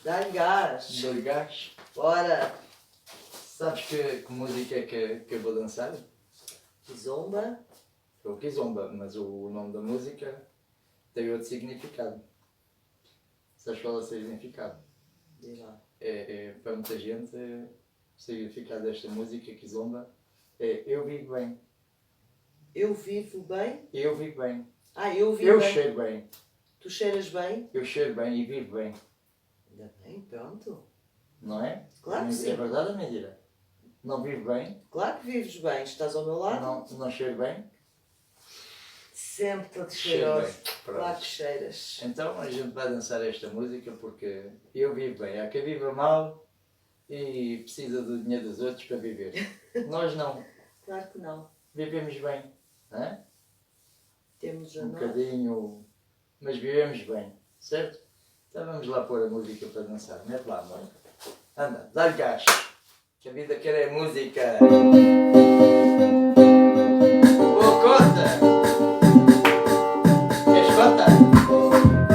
Dá-lhe gás. Dou gás. Bora. Sabes que música é que eu vou dançar? Kizomba. É o Kizomba, mas o nome da música tem outro significado. Sabes qual é o significado? Diz lá. Para muita gente, o significado desta música, Kizomba, é eu vivo bem. Eu vivo bem? Eu vivo bem. Eu vivo Eu bem. cheiro bem. Tu cheiras bem? Eu cheiro bem e vivo bem. Ainda bem, pronto. Não é? Claro que sim. É verdade ou mentira? Não vivo bem? Claro que vives bem. Estás ao meu lado? Não cheiro bem? Sempre todo Cheiro bem. cheiroso. Claro que cheiras. Então a gente vai dançar esta música porque eu vivo bem. Há quem viva mal e precisa do dinheiro dos outros para viver. Nós não. Claro que não. Vivemos bem. Não é? Temos a Um nós. bocadinho, mas vivemos bem. Certo? Então vamos lá pôr a música para dançar. Mete lá, amor. Anda, dá-lhe gás. Que a vida quer é música. Ô, Cota! Queres Cota?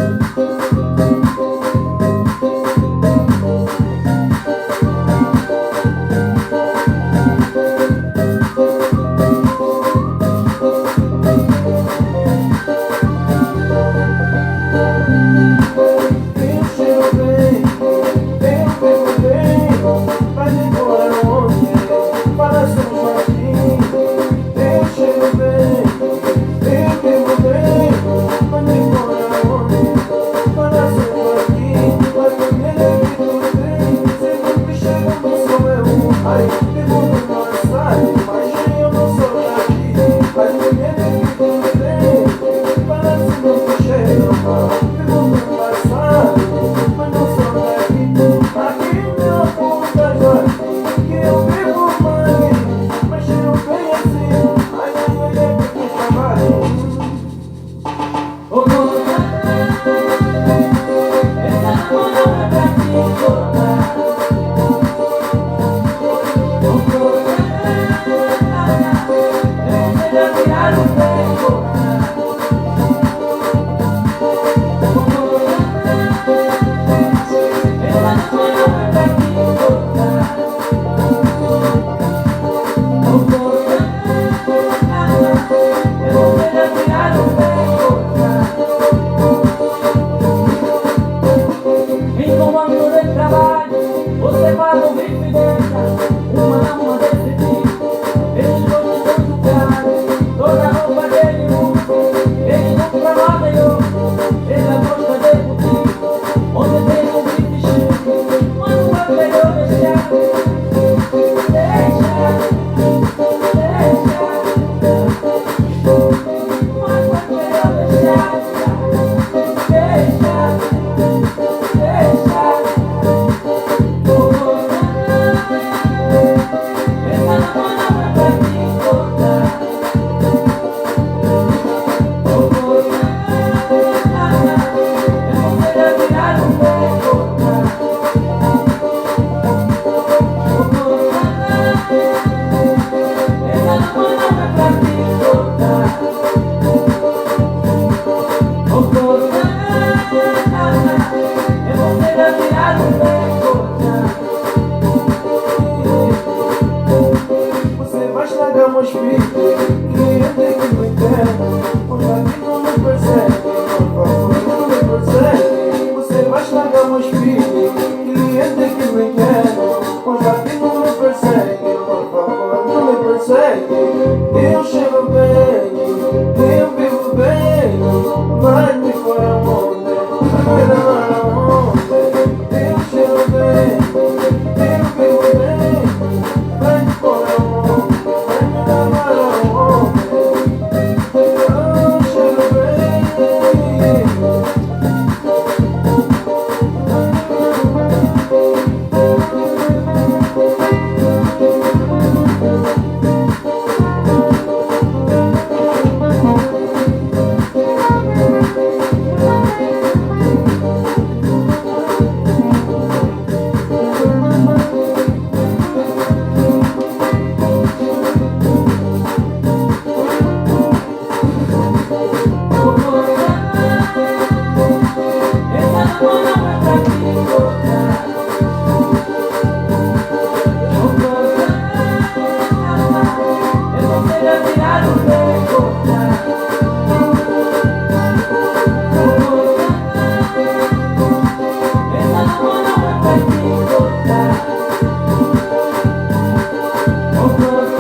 O problema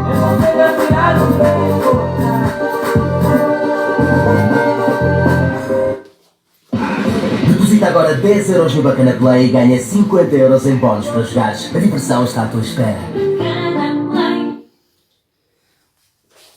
é você ganhar o tempo. Deposita agora 10 € no Bacana Play e ganha 50 € em bónus para jogares. A diversão está à tua espera.